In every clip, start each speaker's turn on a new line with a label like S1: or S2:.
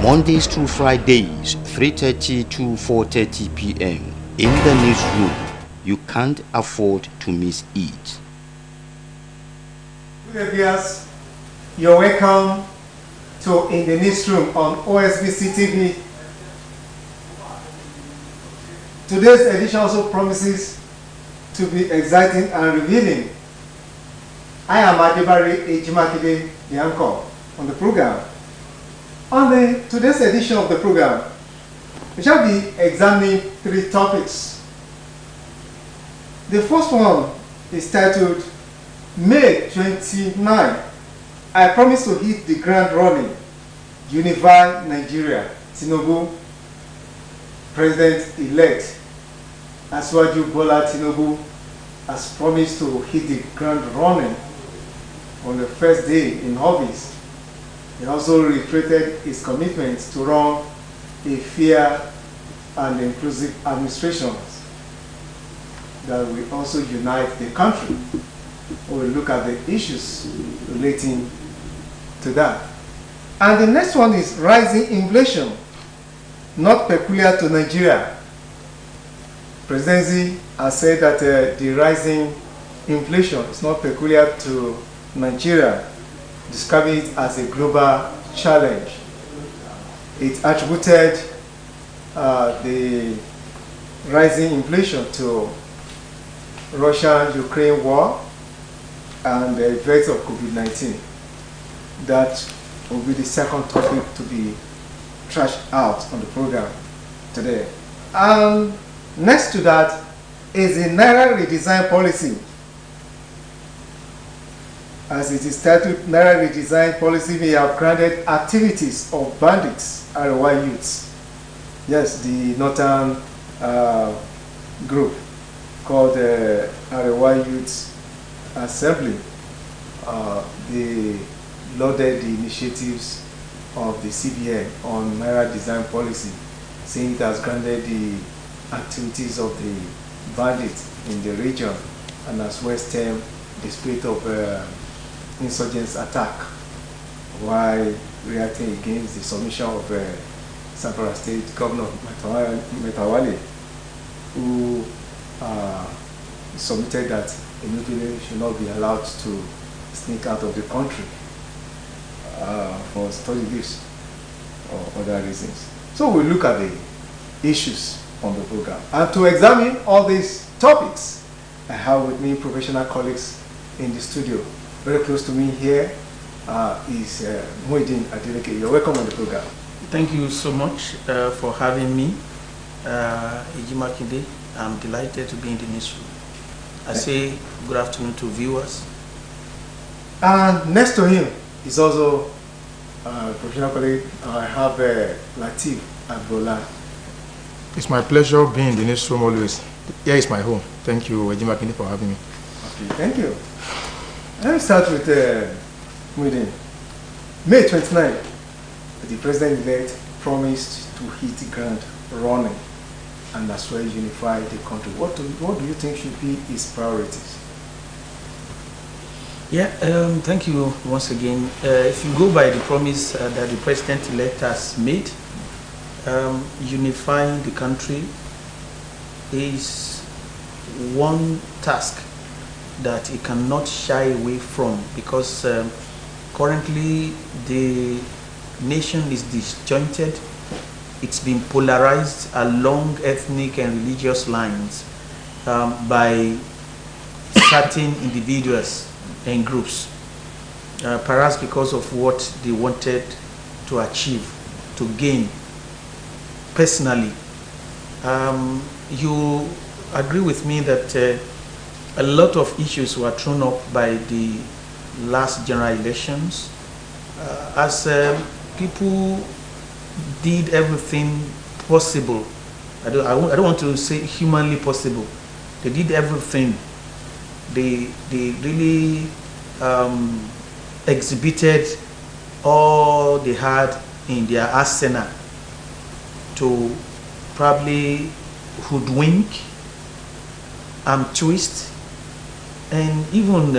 S1: Mondays through Fridays, 3:30 to 4:30 p.m. in the newsroom. You can't afford to miss it.
S2: Good viewers, you're welcome to In the Newsroom on OSBC TV. Today's edition also promises to be exciting and revealing. I am Adebari Ejimakide, the anchor on the program. On today's edition of the program, we shall be examining 3 topics. The first one is titled May 29. I promise to hit the ground running. Unify Nigeria. Tinubu, President-elect Asiwaju Bola Tinubu, has promised to hit the ground running on the first day in office. He also reiterated his commitment to run a fair and inclusive administration that will also unite the country. We will look at the issues relating to that. And the next one is rising inflation, not peculiar to Nigeria. Presidency has said that the rising inflation is not peculiar to Nigeria, describing it as a global challenge. It attributed the rising inflation to Russia-Ukraine war and the effects of COVID-19. That will be the second topic to be trashed out on the program today. And next to that is the Naira redesign policy. As it is titled, Naira redesign policy may have granted activities of bandits, RY youths. Yes, the northern group called the RY Youths Assembly. They lauded the initiatives of the CBN on Naira design policy, saying it has granted the activities of the bandits in the region and as well stemmed the spirit of insurgents attack while reacting against the submission of Zamfara State Governor Metawale, who submitted that immediately should not be allowed to sneak out of the country for study leaves or other reasons. So we'll look at the issues on the program. And to examine all these topics, I have with me professional colleagues in the studio. Very close to me here is Muideen Adeleke. You're welcome on the program.
S3: Thank you so much for having me, Ejimakide. I'm delighted to be in the newsroom. I say good afternoon to viewers.
S2: And next to him is also professional colleague. I have Lateef Agbola.
S4: It's my pleasure being in the newsroom always. Here is my home. Thank you, Ejimakide, for having me.
S2: Okay, thank you. Let me start with Muideen. May 29, the president-elect promised to hit the ground running and as well unify the country. What do you think should be his priorities?
S3: Yeah, thank you once again. If you go by the promise that the president-elect has made, unifying the country is one task that he cannot shy away from, because currently the nation is disjointed. It's been polarized along ethnic and religious lines by certain individuals and groups, perhaps because of what they wanted to achieve, to gain personally. You agree with me that a lot of issues were thrown up by the last general elections, as people did everything possible. I don't want to say humanly possible. They did everything. They really exhibited all they had in their arsenal to probably hoodwink, twist, and even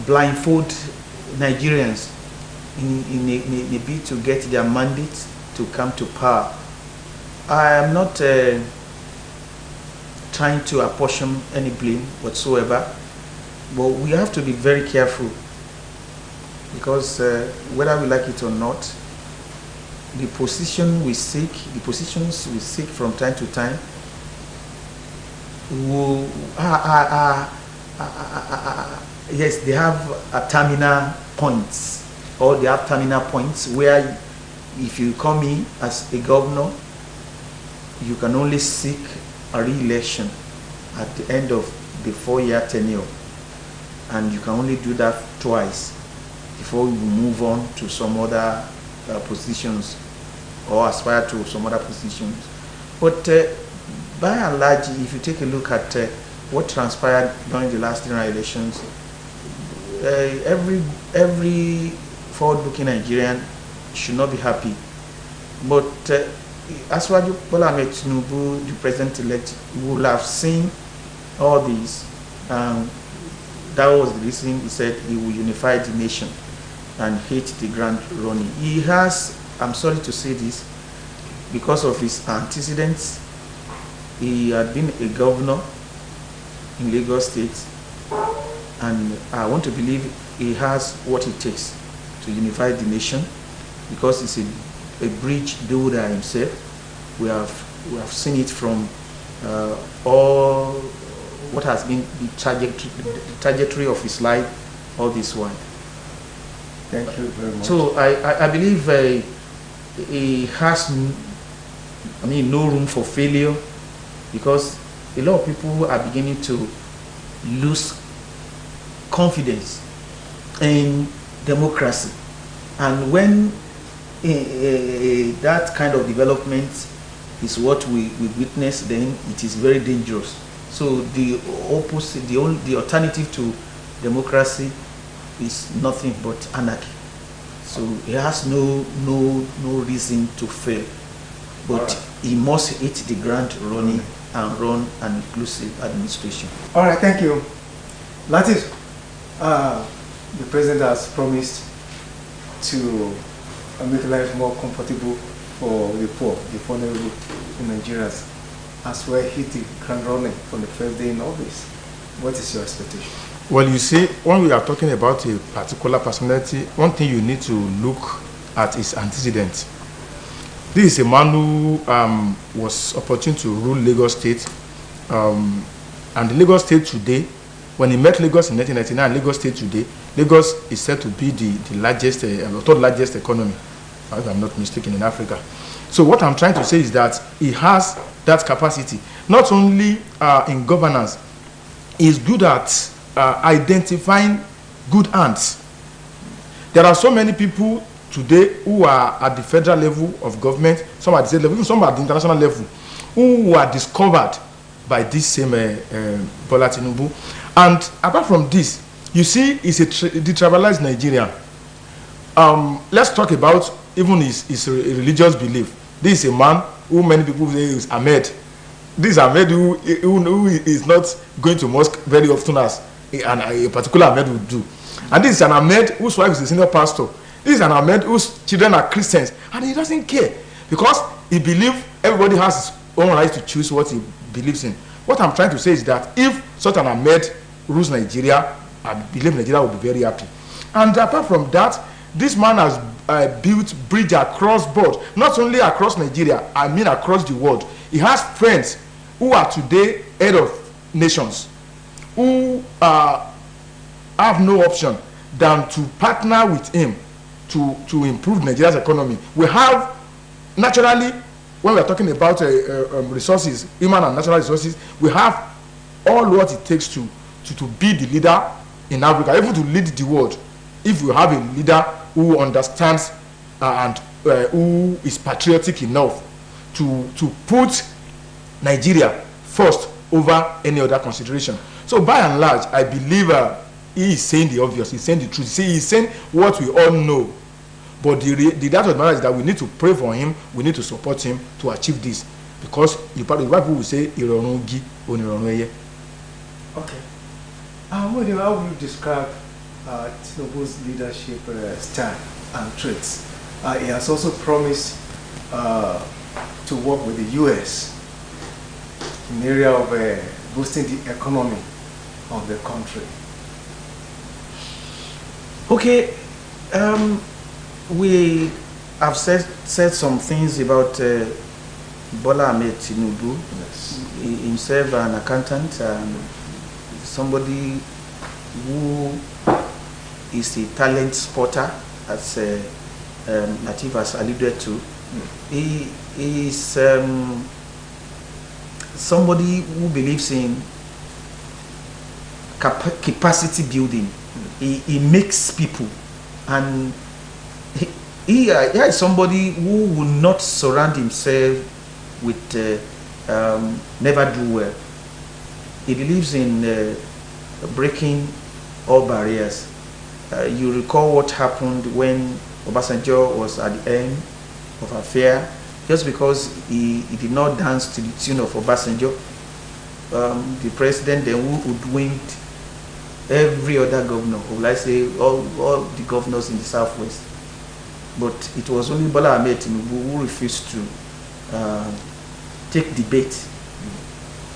S3: blindfold Nigerians in a bid to get their mandate to come to power. I am not trying to apportion any blame whatsoever, but we have to be very careful, because whether we like it or not, the positions we seek from time to time yes, they have a terminal points, or they have terminal points where if you come in as a governor, you can only seek a re-election at the end of the 4-year tenure, and you can only do that twice before you move on to some other positions or aspire to some other positions. But by and large, if you take a look at what transpired during the last general elections, every forward-looking Nigerian should not be happy. But as far as Bola Ahmed Tinubu, the president-elect, will have seen all these, that was the reason he said he will unify the nation and hate the grand running. He has, I'm sorry to say this, because of his antecedents, he had been a governor in Lagos State, and I want to believe he has what it takes to unify the nation, because he's a bridge builder himself. We have seen it from all what has been the trajectory of his life all this while.
S2: Thank you very much.
S3: So I believe he has no room for failure, because a lot of people are beginning to lose confidence in democracy, and when that kind of development is what we witness, then it is very dangerous. So the opposite, the alternative to democracy is nothing but anarchy. So he has no reason to fail, but he must hit the ground running and run an inclusive administration.
S2: All right, thank you. That is, the president has promised to make life more comfortable for the poor, the vulnerable Nigerians, as well hit the ground running from the first day in office. What is your expectation?
S4: Well, you see, when we are talking about a particular personality, one thing you need to look at is antecedents. This is a man who was opportune to rule Lagos State, and the Lagos State today, when he met Lagos in 1999, Lagos State today, Lagos is said to be the largest, third largest economy, if I'm not mistaken, in Africa. So what I'm trying to say is that he has that capacity, not only in governance, he's good at identifying good hands. There are so many people today who are at the federal level of government, some at the state level, even some at the international level, who were discovered by this same Bola Tinubu. And apart from this, you see, he's a detribalized Nigerian. Let's talk about even his religious belief. This is a man who many people say is Ahmed. This is Ahmed who is not going to mosque very often as a particular Ahmed would do. And this is an Ahmed whose wife is a senior pastor. This is an Ahmed whose children are Christians, and he doesn't care, because he believes everybody has his own right to choose what he believes in. What I'm trying to say is that if such an Ahmed rules Nigeria, I believe Nigeria will be very happy. And apart from that, this man has built bridge across board, not only across Nigeria, I mean across the world. He has friends who are today head of nations, who have no option than to partner with him to improve Nigeria's economy. We have, naturally, when we are talking about resources, human and natural resources, we have all what it takes to be the leader in Africa, even to lead the world. If we have a leader who understands and who is patriotic enough to put Nigeria first over any other consideration. So by and large, I believe he is saying the obvious, he's saying the truth. See, he's saying what we all know. But the fact of the matter is that we need to pray for him, we need to support him to achieve this. Because the Bible will say, okay.
S2: How would you describe Tinubu's leadership style and trades. He has also promised to work with the U.S. in the area of boosting the economy of the country.
S3: Okay, we have said some things about Bola Ahmed Tinubu.
S2: Yes.
S3: Himself an accountant and somebody who is a talent spotter, as Latif has alluded to. He is somebody who believes in capacity building. He makes people, and he is somebody who will not surround himself with never do well. He believes in breaking all barriers. You recall what happened when Obasanjo was at the end of affair, just because he did not dance to the tune of Obasanjo. The president then hoodwinked every other governor, or let's say all the governors in the southwest. But it was only Bola Ahmed Tinubu who refused to take the bait.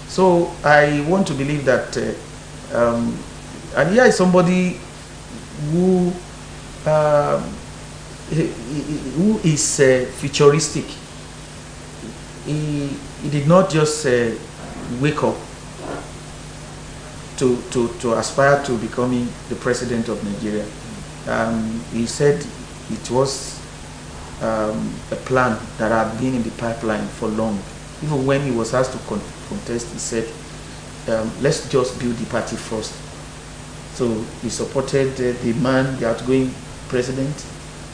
S3: So I want to believe that, and here is somebody who is futuristic. He did not just wake up to aspire to becoming the president of Nigeria. He said it was a plan that had been in the pipeline for long. Even when he was asked to contest, he said, let's just build the party first. So he supported the man, the outgoing president,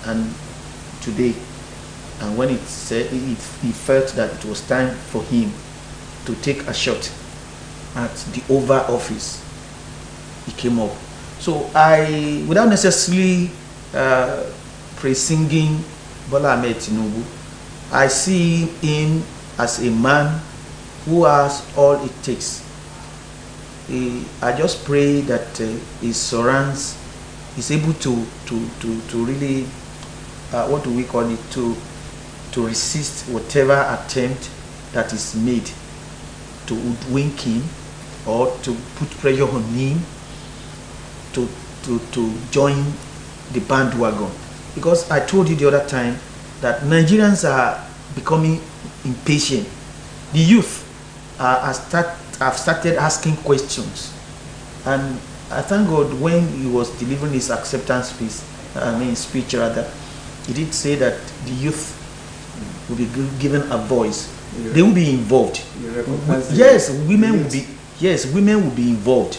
S3: and today. And when he said he felt that it was time for him to take a shot at the Oval Office, he came up. So I, without necessarily praising Bola Ahmed Tinubu, I see him as a man who has all it takes. I just pray that his surrounds is able to really, what do we call it, to resist whatever attempt that is made to hoodwink him or to put pressure on him to join the bandwagon. Because I told you the other time that Nigerians are becoming impatient. The youth have started asking questions, and I thank God when he was delivering his acceptance speech, he did say that the youth will be given a voice. Yeah. They will be involved. Yes, women will be. Yes, women will be involved.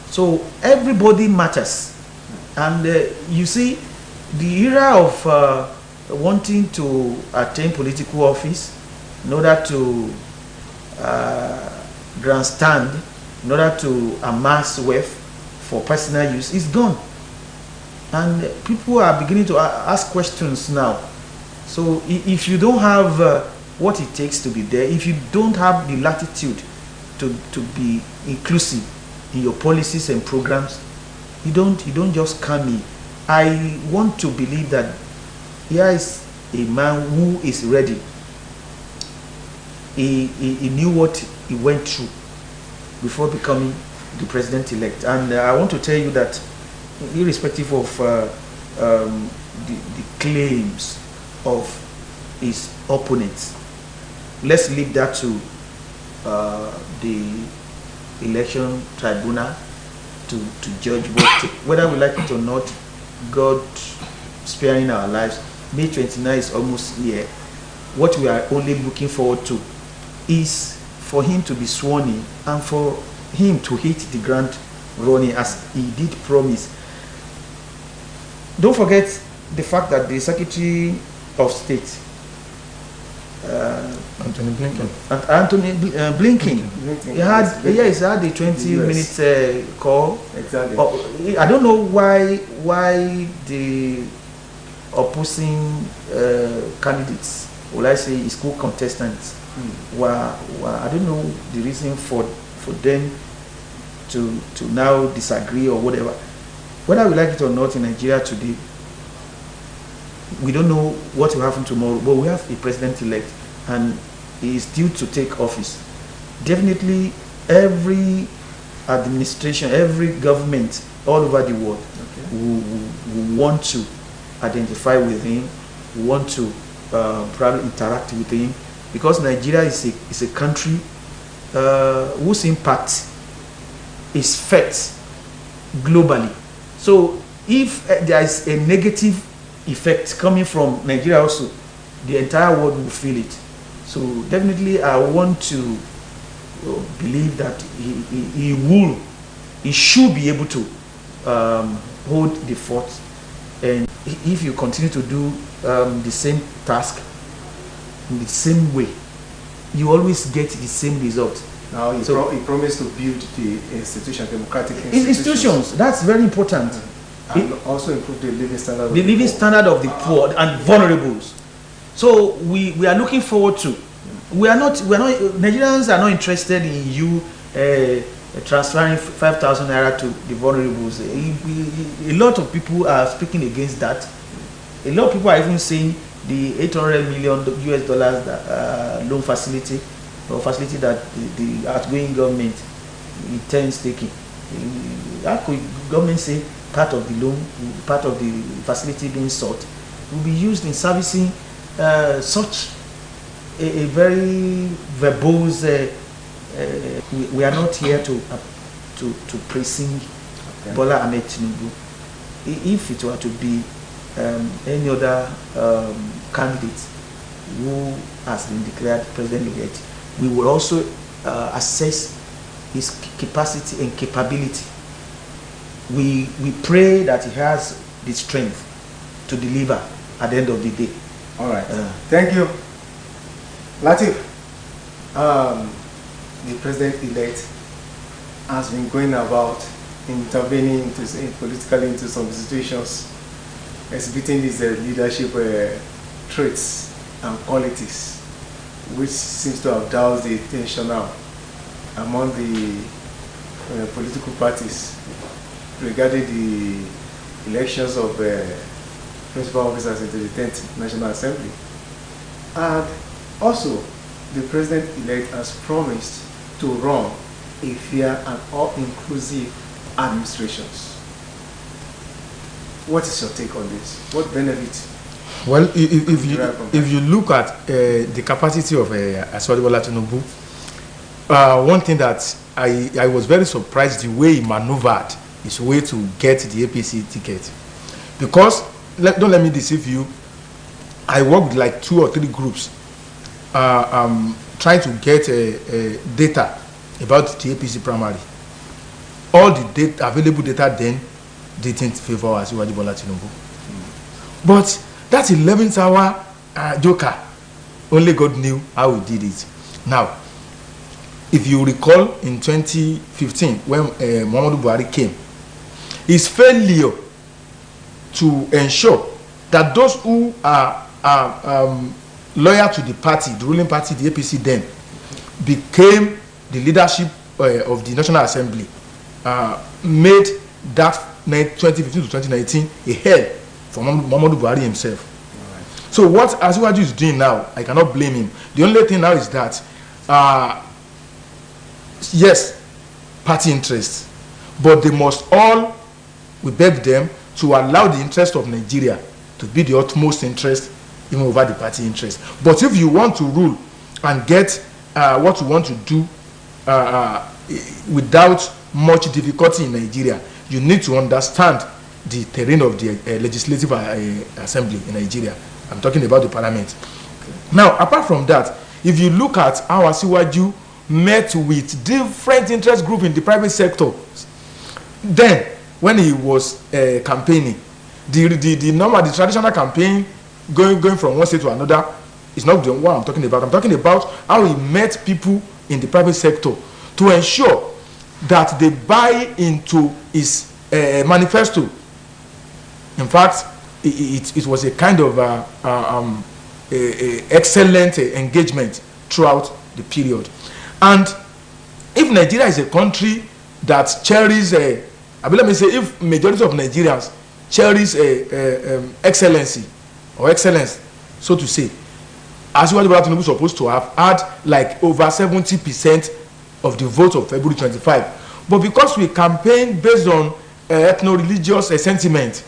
S3: So everybody matters, and you see, the era of wanting to attain political office in order to grandstand, in order to amass wealth for personal use is gone, and people are beginning to ask questions now. So if you don't have what it takes to be there, if you don't have the latitude to be inclusive in your policies and programs, you don't just come in. I want to believe that here is a man who is ready. He knew what he went through before becoming the president-elect. And I want to tell you that irrespective of the claims of his opponents, let's leave that to the election tribunal to judge whether we like it or not. God sparing our lives. May 29 is almost here. What we are only looking forward to is for him to be sworn in and for him to hit the ground running as he did promise. Don't forget the fact that the Secretary of State,
S4: Anthony Blinken.
S3: He had a 20-minute call.
S2: Exactly.
S3: I don't know why the opposing candidates, or I say school contestants, were I don't know the reason for them to now disagree or whatever. Whether we like it or not, in Nigeria today, we don't know what will happen tomorrow, but we have a president-elect, and he is due to take office. Definitely, every administration, every government all over the world will want to identify with him, want to probably interact with him, because Nigeria is a country whose impact is felt globally. So if there is a negative effect coming from Nigeria also, the entire world will feel it. So definitely I want to believe that he should be able to hold the fort, and if you continue to do the same task in the same way, you always get the same result.
S2: Now he promised to build the institution, democratic
S3: institutions. That's very important.
S2: And also improve the living standard.
S3: The living standard of the poor and vulnerables. So we are looking forward to. Nigerians are not interested in you transferring 5,000 naira to the vulnerables. A lot of people are speaking against that. A lot of people are even saying the $800 million that, loan facility that the outgoing government intends taking. How could government say part of the loan, part of the facility being sought will be used in servicing such a very verbose? We are not here to praising Bola Ahmed Tinubu. If it were to be any other candidate who has been declared president-elect, we will also assess his capacity and capability. We pray that he has the strength to deliver at the end of the day.
S2: All right. Thank you. Latif, the president-elect has been going about intervening politically into some situations, exhibiting these leadership traits and qualities, which seems to have doused the attention now among the political parties regarding the elections of principal officers into the 10th National Assembly. And also, the president-elect has promised to run a fair and all-inclusive administrations. What is your take on this? What benefit?
S4: Well, if you look at the capacity of Asiwaju Bola Tinubu, one thing that I was very surprised the way he maneuvered his way to get the APC ticket, because don't let me deceive you, I worked with like 2 or 3 groups trying to get data about the APC primary. All the available data then didn't favor Asiwaju Bola Tinubu. But that 11th hour joker, only God knew how he did it. Now, if you recall in 2015 when Muhammadu Buhari came, his failure to ensure that those who are loyal to the party, the ruling party, the APC then, became the leadership of the National Assembly, made that 2015 to 2019 a hell for Muhammadu Buhari himself. Right. So what Asiwaju is doing now, I cannot blame him. The only thing now is that, yes, party interest, but they must all, we beg them, to allow the interest of Nigeria to be the utmost interest even over the party interest. But if you want to rule and get what you want to do without much difficulty in Nigeria, you need to understand the terrain of the legislative assembly in Nigeria. I'm talking about the parliament. Okay. Now, apart from that, if you look at how Asiwaju met with different interest groups in the private sector, then when he was campaigning, the traditional campaign going from one state to another is not the one I'm talking about. I'm talking about how he met people in the private sector to ensure that they buy into his manifesto. In fact, it was a kind of excellent engagement throughout the period. And if Nigeria is a country that cherishes, let me say, if majority of Nigerians cherish excellency or excellence, so to say, Asiwaju Bola Tinubu supposed to have had like over 70% of the vote of February 25. But because we campaigned based on ethno-religious sentiment,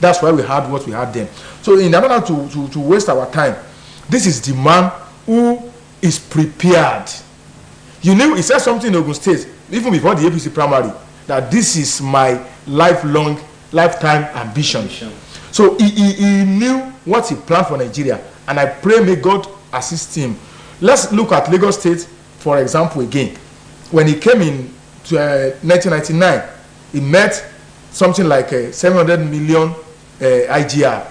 S4: that's why we had what we had then. So in order to waste our time, this is the man who is prepared. You know, he said something in Ogun State, even before the APC primary, that this is my lifetime ambition. So he knew what he planned for Nigeria, and I pray may God assist him. Let's look at Lagos State, for example, again. When he came in 1999, he met something like 700 million IGR,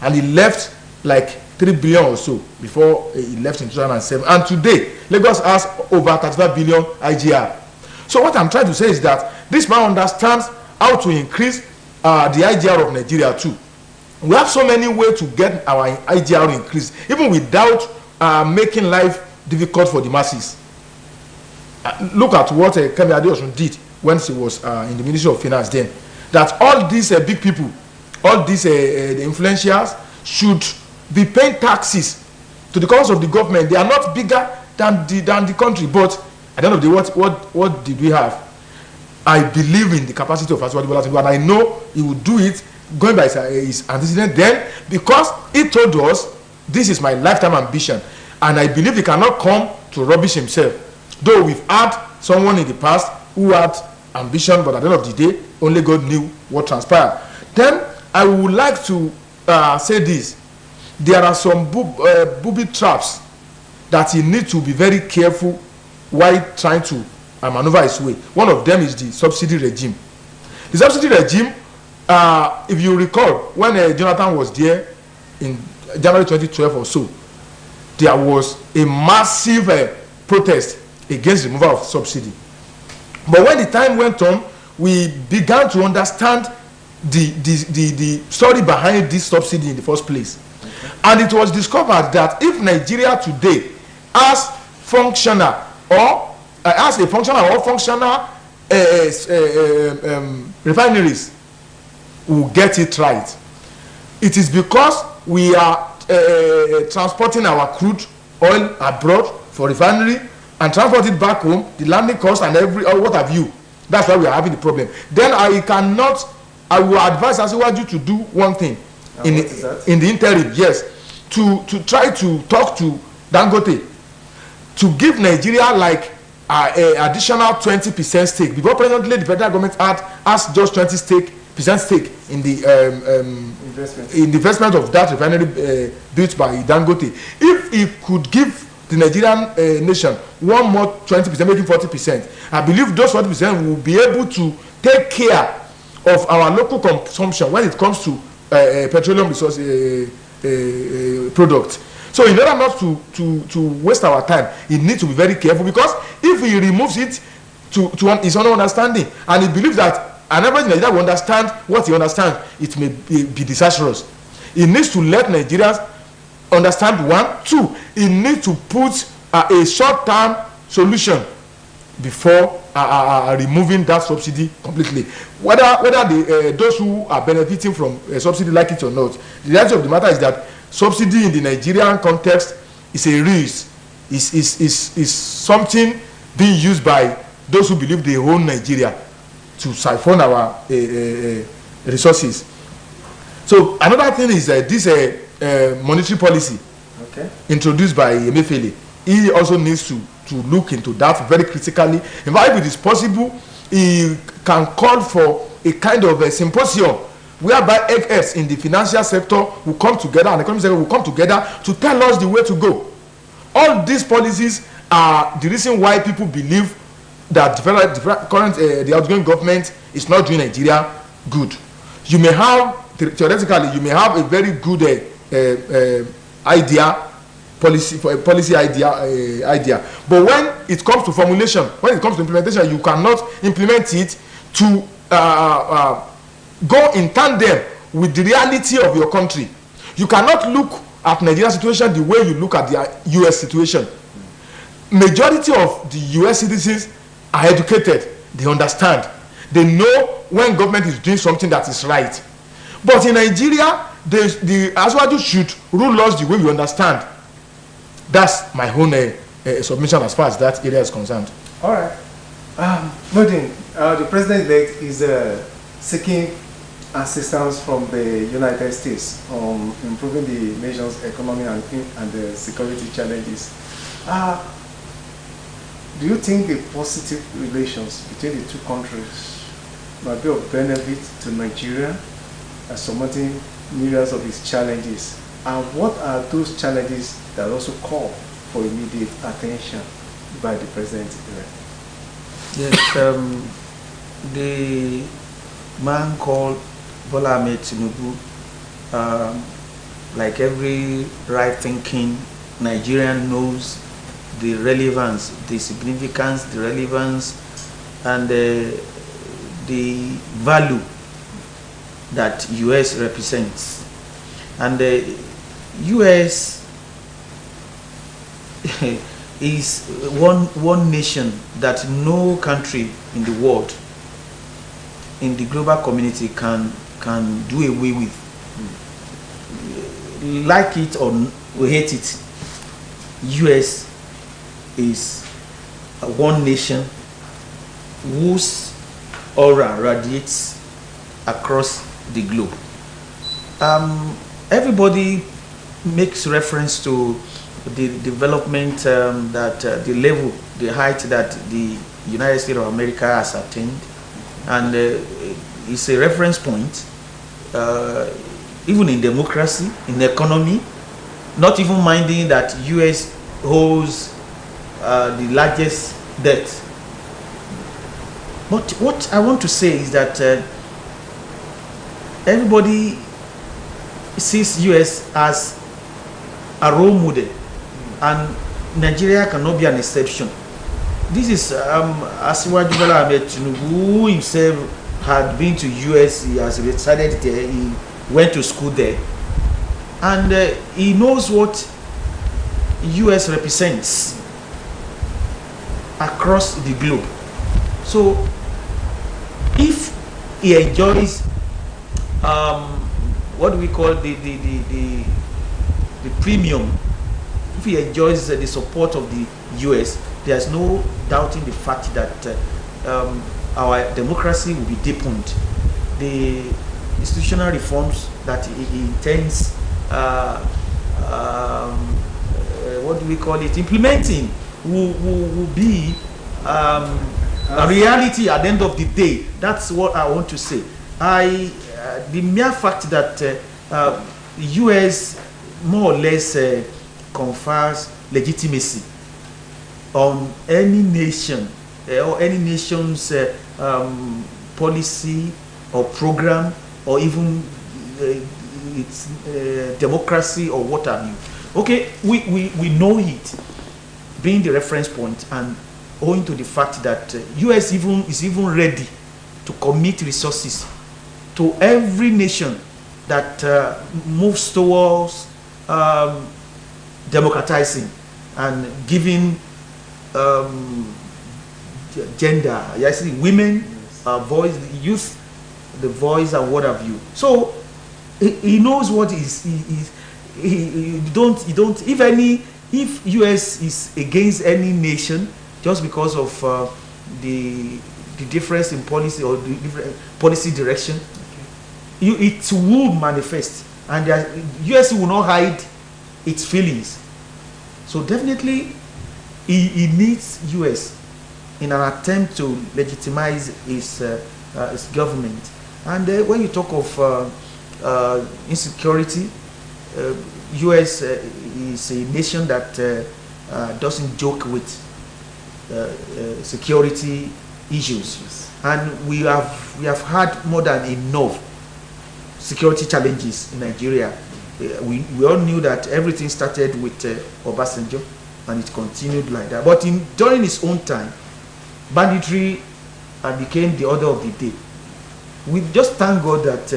S4: and he left like 3 billion or so before he left in 2007. And today, Lagos has over 35 billion IGR. So what I'm trying to say is that this man understands how to increase the IGR of Nigeria too. We have so many ways to get our IGR increased, even without making life difficult for the masses. Look at what Kemi Adeosun did when she was in the Ministry of Finance then. That all these big people, all these the influentials should be paying taxes to the cost of the government. They are not bigger than the country, but at the end of the day, what did we have? I believe in the capacity of Asiwaju Bola Tinubu, and I know he will do it going by his antecedent then, because he told us this is my lifetime ambition, and I believe he cannot come to rubbish himself. Though we've had someone in the past who had ambition, but at the end of the day, only God knew what transpired. Then I would like to say this: there are some booby traps that he needs to be very careful while trying to maneuver his way. One of them is the subsidy regime. The subsidy regime, if you recall, when Jonathan was there in January 2012 or so, there was a massive protest against the removal of subsidy. But when the time went on, we began to understand the story behind this subsidy in the first place. Okay. And it was discovered that if Nigeria today has functional or refineries will get it right, it is because we are transporting our crude oil abroad for refinery and transport it back home, the landing cost and what have you. That's why we are having the problem. Then I will advise Asiwaju to do one thing in the interim, yes, to try to talk to Dangote to give Nigeria like additional 20% stake. Before presently the federal government has just 20% stake in the investment of that refinery built by Dangote. If he could give the Nigerian nation one more 20%, making 40%, I believe those 40% will be able to take care of our local consumption when it comes to petroleum resource products. So in order not to waste our time, he needs to be very careful, because if he removes it to his own understanding, and he believes that an average Nigerian will understand what he understands, it may be disastrous. He needs to let Nigerians understand one. Two, he needs to put a short-term solution before removing that subsidy completely. Whether those who are benefiting from a subsidy like it or not, the reality of the matter is that subsidy in the Nigerian context is a risk, is something being used by those who believe they own Nigeria to siphon our resources. So another thing is this monetary policy introduced by Emefiele. He also needs to look into that very critically. In fact, if it is possible, he can call for a kind of a symposium whereby experts in the financial sector will come together and the economic sector will come together to tell us the way to go. All these policies are the reason why people believe that the outgoing government is not doing Nigeria good. You may have, theoretically, you may have a very good policy idea, but when it comes to formulation, when it comes to implementation, you cannot implement it to go in tandem with the reality of your country. You cannot look at Nigeria's situation the way you look at the US situation. Majority of the US citizens are educated. They understand. They know when government is doing something that is right. But in Nigeria, the Asiwaju should rule us the way we understand. That's my own submission as far as that area is concerned.
S2: All right. Nodin, the president-elect is seeking assistance from the United States on improving the nation's economy and the security challenges. Do you think the positive relations between the two countries might be of benefit to Nigeria as surmounting myriads of its challenges? And what are those challenges that also call for immediate attention by the president-elect?
S3: Yes, the man called Bola Ahmed Tinubu, like every right-thinking Nigerian, knows the relevance, the significance, the relevance, and the value that U.S. represents. And the U.S. is one nation that no country in the world, in the global community, can do away with. Like it or hate it, U.S. is one nation whose aura radiates across the globe. Everybody makes reference to the development, that the level, the height that the United States of America has attained, and it's a reference point, even in democracy, in economy, not even minding that U.S. holds the largest debt. But what I want to say is that everybody sees U.S. as a role model, and Nigeria cannot be an exception. This is Asiwaju Bola Ahmed Tinubu, who himself had been to U.S. He has resided there. He went to school there, and he knows what U.S. represents across the globe. So if he enjoys what do we call the premium, if he enjoys the support of the U.S., there's no doubting the fact that our democracy will be deepened. The institutional reforms that he intends, what do we call it, implementing, will be a reality at the end of the day. That's what I want to say. The mere fact that the U.S. more or less confers legitimacy on any nation or any nation's policy or program, or even its democracy or what have you. Okay, we know it being the reference point, and owing to the fact that U.S. is even ready to commit resources to every nation that moves towards democratizing and giving gender, yes, women voice, youth the voice, and what have you. So he knows what he don't if US is against any nation just because of the difference in policy or the different policy direction, it will manifest, and US will not hide its feelings. So definitely he needs US in an attempt to legitimize his government. And when you talk of insecurity, US is a nation that doesn't joke with security issues, and we have had more than enough security challenges in Nigeria. We all knew that everything started with Obasanjo, and it continued like that. But during his own time, banditry became the order of the day. We just thank God that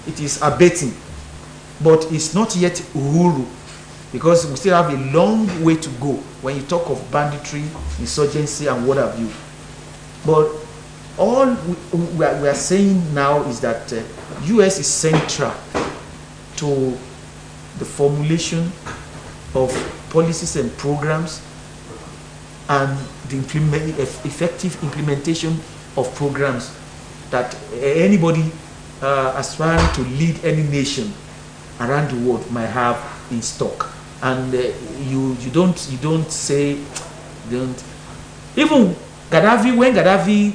S3: it is abating, but it's not yet uhuru, because we still have a long way to go when you talk of banditry, insurgency, and what have you. But all we are saying now is that US is central to the formulation of policies and programs and the effective implementation of programs that anybody aspiring to lead any nation around the world might have in stock. And you don't even Gaddafi, when Gaddafi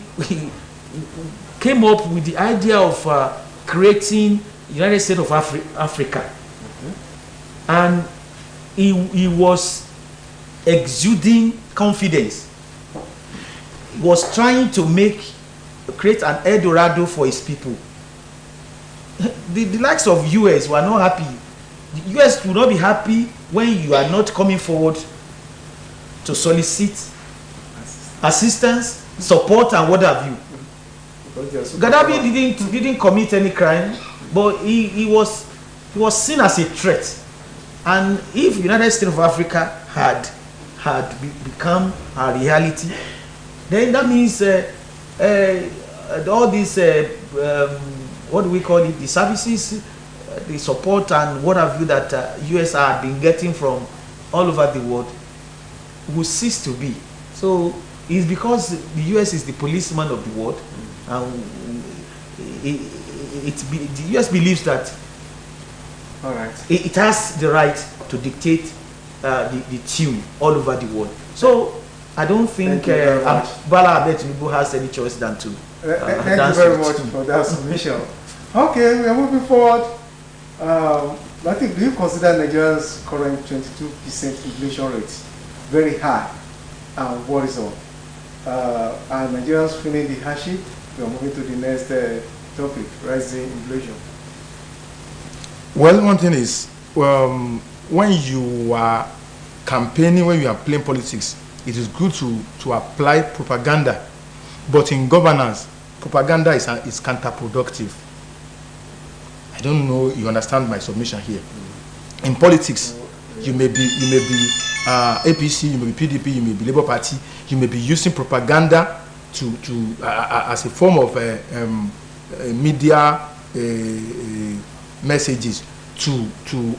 S3: came up with the idea of creating United States of Africa, and he was exuding confidence. He was trying to create an El Dorado for his people. The likes of US were not happy. The US will not be happy when you are not coming forward to solicit assistance, support, and what have you. Gaddafi didn't commit any crime, but he was seen as a threat. And if United States of Africa had become a reality, then that means all these what do we call it, the services, the support and what have you that US have been getting from all over the world will cease to be. So it's because the US is the policeman of the world, and the US believes that it has the right to dictate the tune all over the world. So I don't think Bala Ahmed Tinubu has any choice than to
S2: thank you very much for that submission. Okay, we are moving forward. I think, do you consider Nigeria's current 22% inflation rate very high and worrisome? Are Nigerians feeling the hardship? We are moving to the next topic, rising inflation.
S4: Well, one thing is, when you are campaigning, when you are playing politics, it is good to apply propaganda. But in governance, propaganda is counterproductive. I don't know you understand my submission here. In politics, you may be APC, you may be PDP, you may be Labour Party, you may be using propaganda as a form of media messages to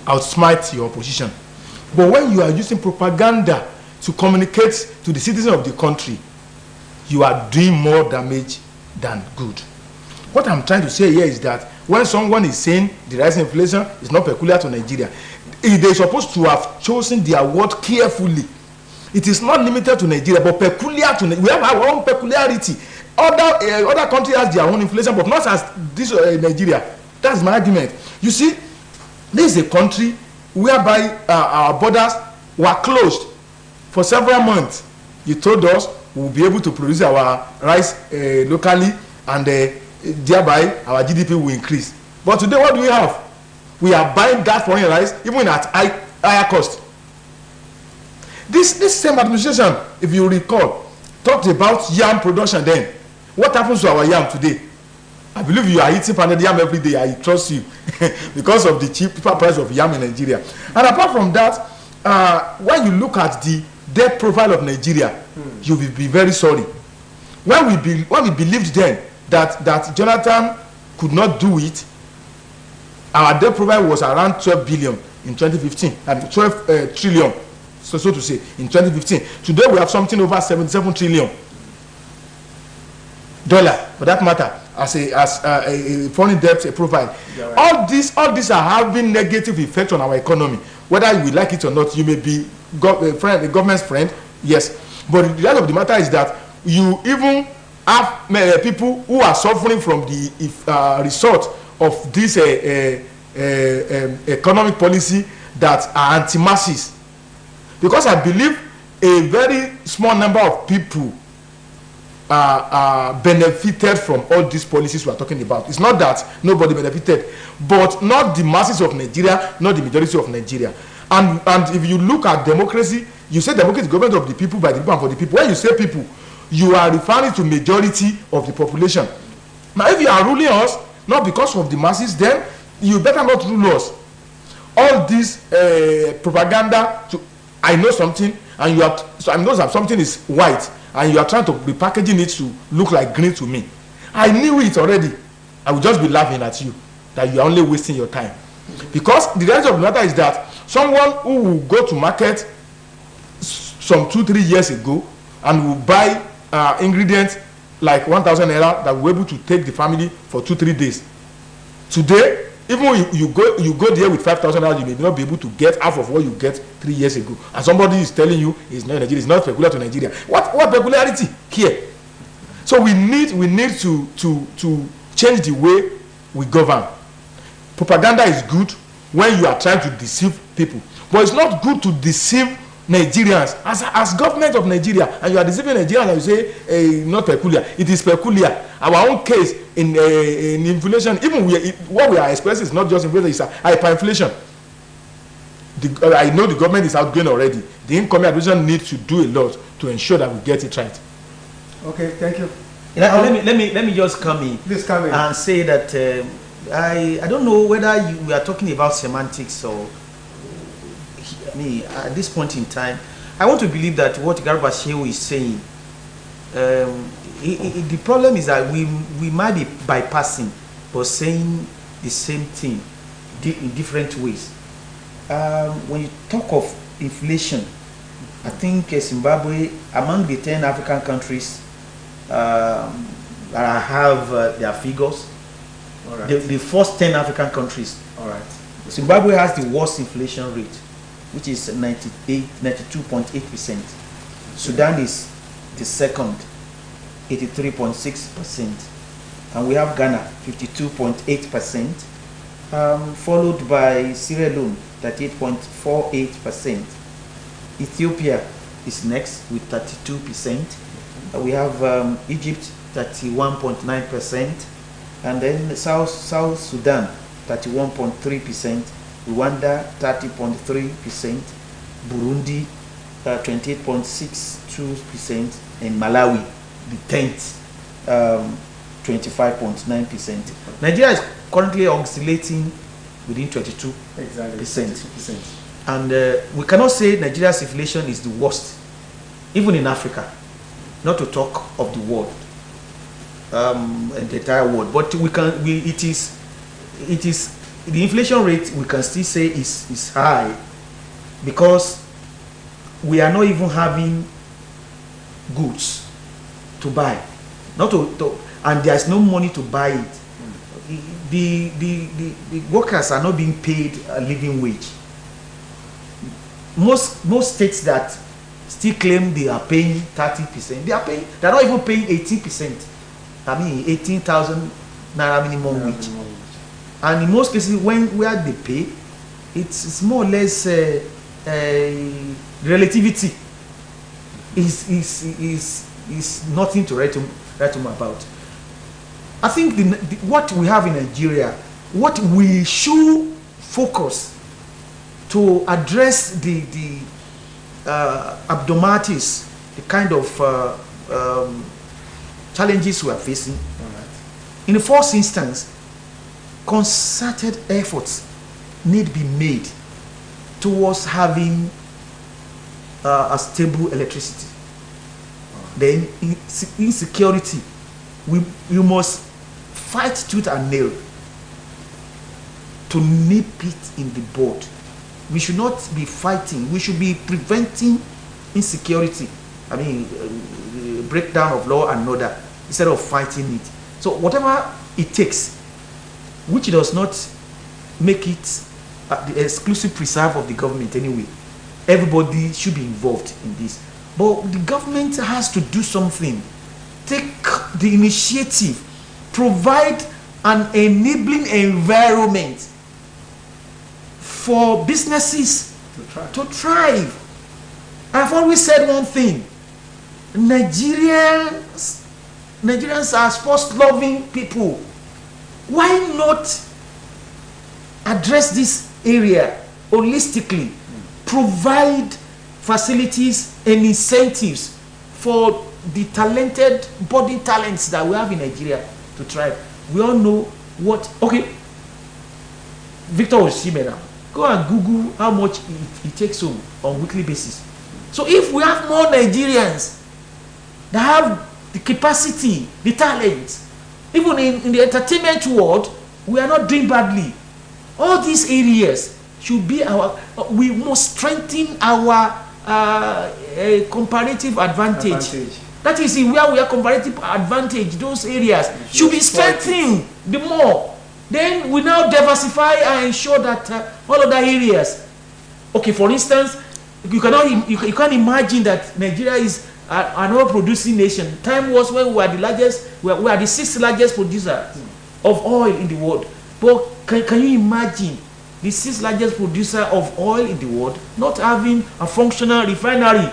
S4: outsmart your opposition. But when you are using propaganda to communicate to the citizens of the country, you are doing more damage than good. What I'm trying to say here is that when someone is saying the rising inflation is not peculiar to Nigeria, they're supposed to have chosen their word carefully. It is not limited to Nigeria, but peculiar to Nigeria. We have our own peculiarity. Other countries have their own inflation, but not as this Nigeria. That's my argument. You see, this is a country whereby our borders were closed for several months. You told us we'll be able to produce our rice locally, and thereby our GDP will increase. But today, what do we have? We are buying that foreign rice even at higher cost. This same administration, if you recall, talked about yam production then. What happens to our yam today? I believe you are eating pounded yam every day. I trust you because of the cheaper price of yam in Nigeria. And apart from that, when you look at the debt profile of Nigeria, you will be very sorry. When we believed then that Jonathan could not do it, our debt profile was around 12 billion in 2015 and 12 trillion, so to say, in 2015. Today we have something over 77 trillion dollar, for that matter, as a foreign debt profile. Right. All these are having negative effect on our economy, whether we like it or not. You may be a government's friend, yes, but the reality of the matter is that you even have people who are suffering from the result of this economic policy that are anti-masses. Because I believe a very small number of people benefited from all these policies we are talking about. It's not that nobody benefited, but not the masses of Nigeria, not the majority of Nigeria. And if you look at democracy, you say democracy is government of the people, by the people, and for the people. When you say people, you are referring to majority of the population. Now, if you are ruling us not because of the masses, then you better not rule us. All this propaganda, I know something, and you are, so I know that something is white, and you are trying to be packaging it to look like green to me. I knew it already. I would just be laughing at you that you are only wasting your time. Because the reality of the matter is that someone who will go to market some 2-3 years ago and will buy ingredients like 1,000 naira that will be able to take the family for 2-3 days. Today, even when you go there with 5,000 naira, you may not be able to get half of what you get 3 years ago. And somebody is telling you it's not Nigeria, it's not peculiar to Nigeria. What peculiarity here? So we need to change the way we govern. Propaganda is good when you are trying to deceive people, but it's not good to deceive Nigerians as government of Nigeria, and you are deceiving Nigerians and you say not peculiar. It is peculiar. Our own case in inflation, even what we are expressing is not just inflation, it's hyperinflation. I know the government is outgoing already. The incoming administration needs to do a lot to ensure that we get it right.
S2: Okay, thank you.
S3: Let me just come in.
S2: Please come in
S3: and say that I don't know whether we are talking about semantics or. At this point in time, I want to believe that what Garba Shehu is saying, the problem is that we might be bypassing but saying the same thing in different ways. When you talk of inflation, I think Zimbabwe, among the 10 African countries that I have their figures, all right. the first 10 African countries, all right. Zimbabwe has the worst inflation rate, which is 92.8%. Sudan is the second, 83.6%. And we have Ghana, 52.8%, followed by Sierra Leone, 38.48%. Ethiopia is next with 32%. We have Egypt, 31.9%. And then South Sudan, 31.3%. Rwanda 30.3%, Burundi 28.62%, and Malawi the 10th 25.9%. Nigeria is currently oscillating within 22%.
S2: Exactly, 22%.
S3: And we cannot say Nigeria's inflation is the worst, even in Africa, not to talk of the world, and the entire world. But it is. The inflation rate we can still say is high because we are not even having goods to buy, and there is no money to buy it. The workers are not being paid a living wage. Most states that still claim they are paying 30%, they are not even paying 18%. I mean 18,000 naira minimum wage. And in most cases, where they pay, it's more or less relativity is nothing to write home about. I think what we have in Nigeria, what we should focus to address the abnormalities, the kind of challenges we are facing. Right. In the first instance, concerted efforts need to be made towards having a stable electricity. Then insecurity, we must fight tooth and nail to nip it in the bud. We should not be fighting, we should be preventing insecurity. I mean, breakdown of law and order instead of fighting it. So whatever it takes, which does not make it the exclusive preserve of the government anyway. Everybody should be involved in this. But the government has to do something. Take the initiative. Provide an enabling environment for businesses to thrive. I've always said one thing. Nigerians are sports-loving people. Why not address this area holistically? Provide facilities and incentives for the talented budding talents that we have in Nigeria to thrive. We all know what. Okay, Victor Osimhen, go and Google how much it takes home on a weekly basis. So if we have more Nigerians that have the capacity, the talent, even in the entertainment world, we are not doing badly. All these areas should be our, we must strengthen our comparative advantage. That is where we have comparative advantage. Those areas should be strengthened the more. Then we now diversify and ensure that all other areas. Okay, for instance, you can't imagine that Nigeria is an oil-producing nation. Time was when we were the largest, we are the 6th largest producer of oil in the world. But can you imagine the 6th largest producer of oil in the world not having a functional refinery?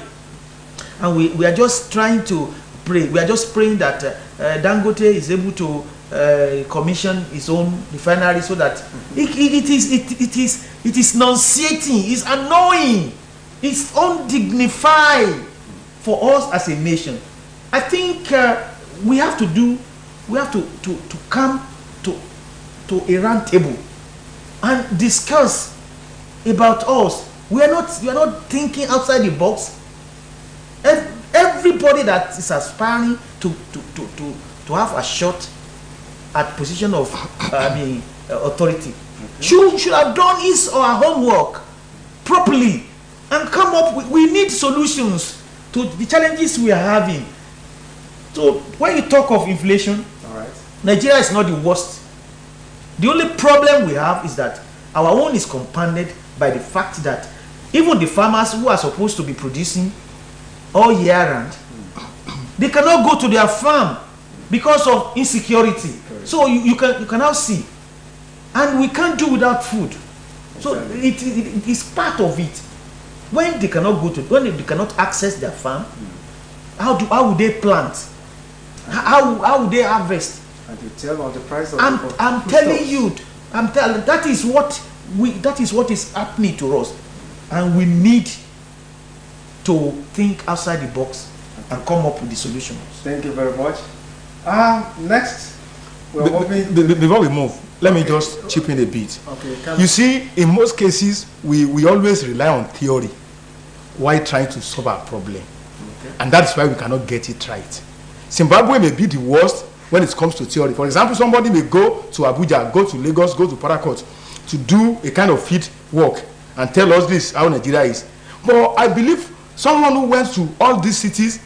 S3: And we are just trying to pray. We are just praying that Dangote is able to commission his own refinery, so that it is nauseating, it's annoying, it's undignified for us as a nation. I think we have to come to a round table and discuss about us. We are not thinking outside the box. Everybody that is aspiring to have a shot at position of authority should have done his or her homework properly and come up with, we need solutions to the challenges we are having. So when you talk of inflation, Nigeria is not the worst. The only problem we have is that our own is compounded by the fact that even the farmers who are supposed to be producing all year round, they cannot go to their farm because of insecurity. So you can now see, and we can't do without food. So it is part of it. When they cannot when they cannot access their farm, how would they plant? How would they harvest?
S2: And you tell on the price of
S3: I'm telling you, that is what is happening to us, and we need to think outside the box and come up with the solutions.
S2: Thank you very much. Next,
S4: before we move, let me just chip in a bit. You see, in most cases, we always rely on theory while trying to solve our problem. And that's why we cannot get it right. Zimbabwe may be the worst when it comes to theory. For example, somebody may go to Abuja, go to Lagos, go to Port Harcourt to do a kind of field work and tell us this, how Nigeria is. But I believe someone who went to all these cities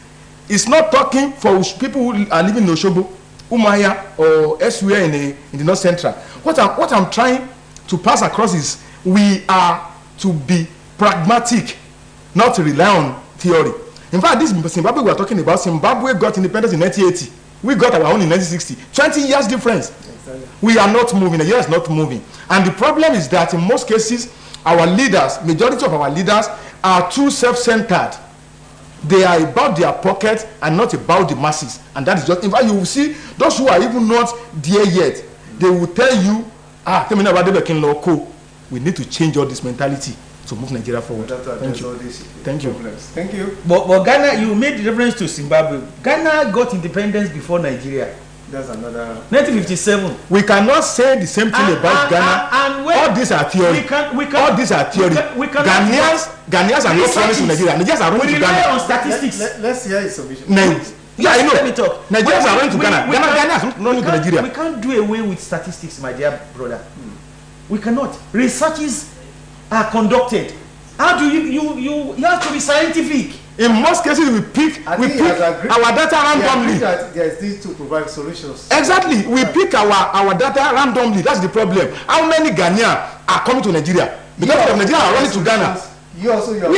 S4: is not talking for people who are living in Oshobo, Umaya, or elsewhere in the North Central. What I'm trying to pass across is we are to be pragmatic, not to rely on theory. In fact, this Zimbabwe we are talking about, Zimbabwe got independence in 1980. We got our own in 1960. 20 years difference. Exactly. We are not moving. Nigeria is not moving. And the problem is that in most cases, our leaders, majority of our leaders, are too self-centered. They are about their pocket and not about the masses. And that is just, in fact, you will see those who are even not there yet, they will tell you, we need to change all this mentality to move Nigeria forward. Thank you. Thank you.
S2: Thank you.
S3: But Ghana, you made reference to Zimbabwe. Ghana got independence before Nigeria.
S2: That's another
S3: 1957.
S4: We cannot say the same thing about Ghana. All these are theory. All these are theory. Ghanaians are not running to Nigeria. Nigerians are running to Ghana.
S3: We rely on statistics.
S2: Let's hear his submission.
S4: Yeah, I know.
S3: Let me talk.
S4: Nigerians are running to Ghana. Ghanaians are running to Nigeria.
S3: We can't do away with statistics, my dear brother. We cannot. Researches are conducted. How do you have to be scientific?
S4: In most cases, we pick our data randomly.
S2: There is need to provide solutions.
S4: Exactly, we pick our data randomly. That's the problem. How many Ghanaians are coming to Nigeria? Because of Nigeria are running to Ghana. We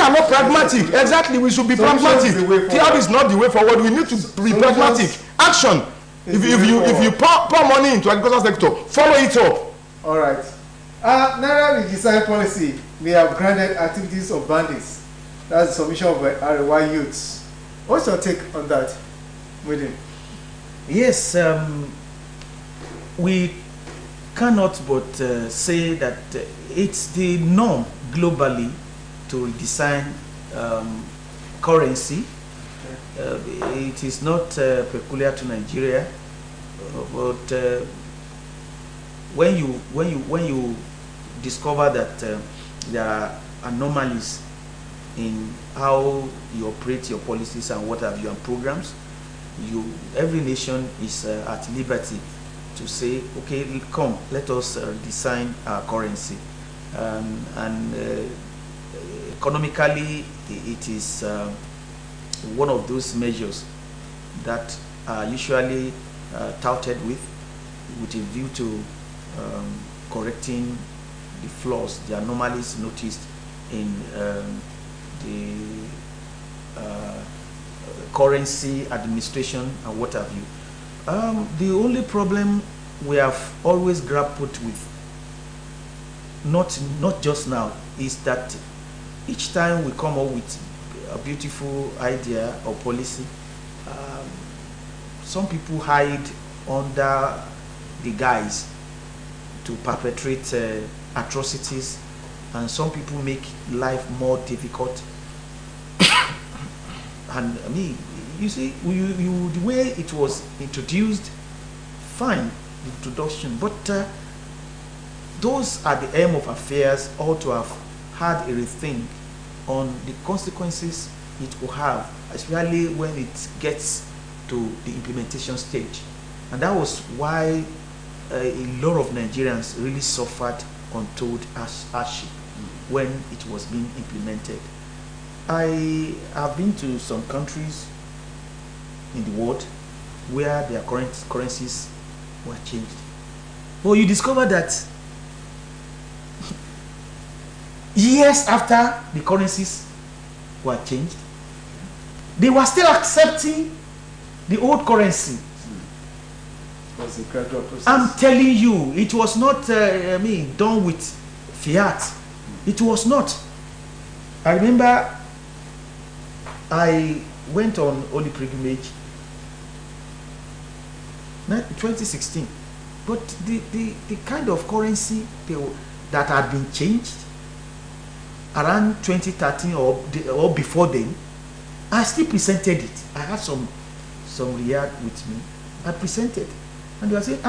S4: are not pragmatic. Exactly, we should be pragmatic. Theory is not the way forward. We need to be pragmatic. Action. If you pour money into agricultural sector, follow it up.
S2: All right. Naira redesign policy may have granted activities of bandits. That's the submission of RY youths. What's your take on that, Muideen?
S3: Yes, we cannot but say that it's the norm globally to redesign currency. It is not peculiar to Nigeria, but when you discover that there are anomalies in how you operate your policies and what have you and programs. Every nation is at liberty to say, okay, come, let us design our currency, and economically it is one of those measures that are usually touted with a view to correcting the flaws, the anomalies noticed in the currency administration and what have you. The only problem we have always grappled with, not just now, is that each time we come up with a beautiful idea or policy, some people hide under the guise to perpetrate atrocities, and some people make life more difficult. And I mean, you see, the way it was introduced, fine, the introduction, but those are the aim of affairs ought to have had a rethink on the consequences it will have, especially when it gets to the implementation stage. And that was why a lot of Nigerians really suffered untold hardship when it was being implemented. I have been to some countries in the world where their currencies were changed. But you discover that years after the currencies were changed, they were still accepting the old currency.
S2: Was a gradual process.
S3: I'm telling you, it was not done with fiat. It was not. I remember I went on Holy Pilgrimage 2016, but the kind of currency that had been changed around 2013 or before then, I still presented it. I had some Riyadh with me. I presented, and they were saying,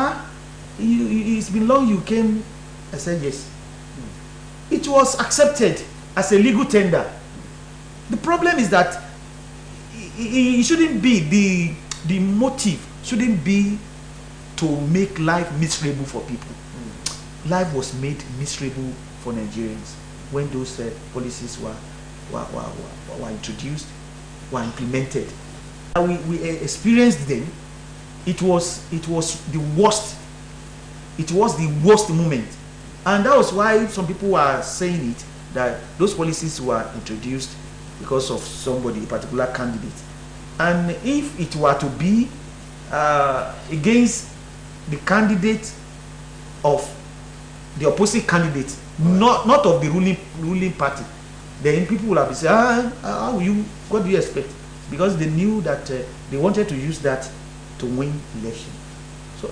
S3: it's been long you came. I said yes. It was accepted as a legal tender. The problem is that it shouldn't be, the motive shouldn't be to make life miserable for people. Life was made miserable for Nigerians when those policies were introduced, were implemented. We experienced them. It was the worst. It was the worst moment, and that was why some people were saying it, that those policies were introduced because of somebody, a particular candidate. And if it were to be against the candidate of the opposite candidate, not of the ruling party, then people will have said, what do you expect? Because they knew that they wanted to use that to win election. So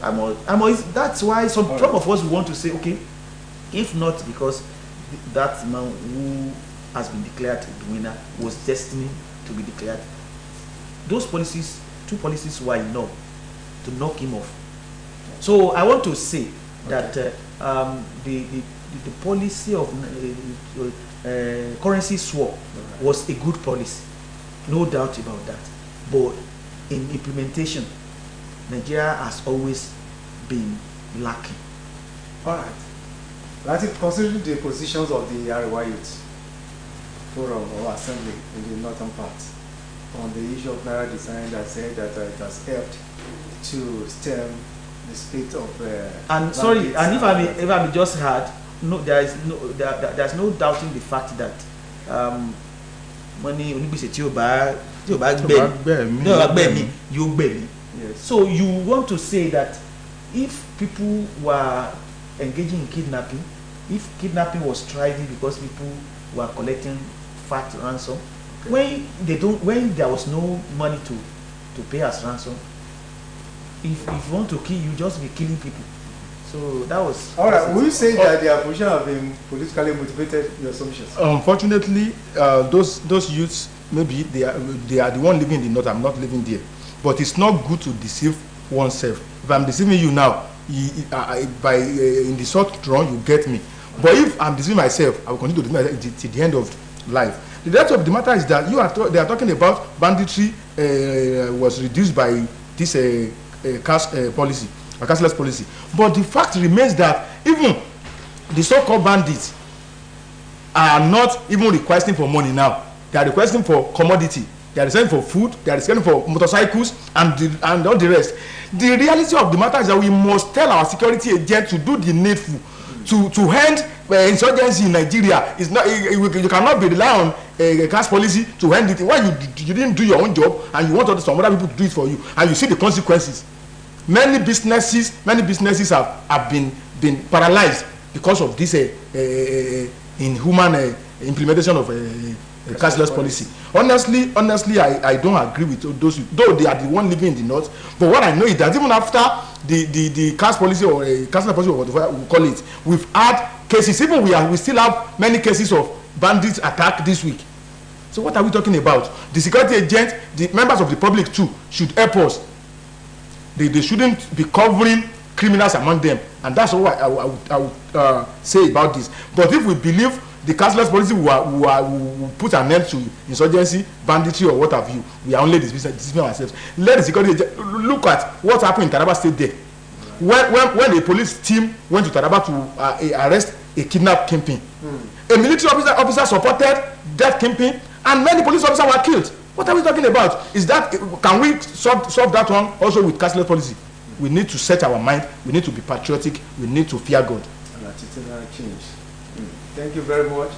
S3: that's why some of us want to say, okay, if not because that man who has been declared the winner was destined to be declared, those policies, two policies, were enough to knock him off. So I want to say that the policy of currency swap was a good policy, no doubt about that. But in implementation, Nigeria has always been lacking.
S2: All right. Considering the positions of the Arewa Youth Forum or Assembly in the northern part on the issue of Naira design, that said that it has helped to stem the spate of
S3: and sorry, and if I may just add, no, there's no doubting the fact that money only be say you bag me.
S2: Yes.
S3: So you want to say that if people were engaging in kidnapping, if kidnapping was thriving because people were collecting fat ransom, okay, when there was no money to pay as ransom, if you want to kill, you just be killing people. So that was
S2: all right. Will you say that their position have been politically motivated? Your assumptions.
S4: Unfortunately, those youths, maybe they are the one living in the north. I'm not living there, but it's not good to deceive oneself. If I'm deceiving you now, in the short run you get me. But if I'm deceiving myself, I will continue to do myself till the end of life. The reality of the matter is that they are talking about banditry was reduced by this policy, a cashless policy. But the fact remains that even the so-called bandits are not even requesting for money now. They are requesting for commodity. They are requesting for food. They are requesting for motorcycles and all the rest. The reality of the matter is that we must tell our security agents to do the needful to end insurgency in Nigeria. Is not you cannot be relying on a cash policy to end it. Why you didn't do your own job and you want some other people to do it for you, and you see the consequences. Many businesses have been paralyzed because of this inhuman implementation of cashless policy. Honestly, I don't agree with those, though they are the one living in the north. But what I know is that even after the cash policy or cashless policy, or whatever we call it, we've had cases. Even we still have many cases of bandits attack this week. So what are we talking about? The security agents, the members of the public too, should help us. They shouldn't be covering criminals among them, and that's what I would say about this. But if we believe the cashless policy will put an end to insurgency, banditry, or what have you, we are only deceiving ourselves. Let the security agent look at what happened in Taraba State there. When a police team went to Taraba to arrest a kidnapped kingpin, a military officer supported that kingpin, and many police officers were killed. What are we talking about? Is that, can we solve that one also with cashless policy? We need to set our mind. We need to be patriotic. We need to fear God.
S2: And attitudinal change. Thank you very much.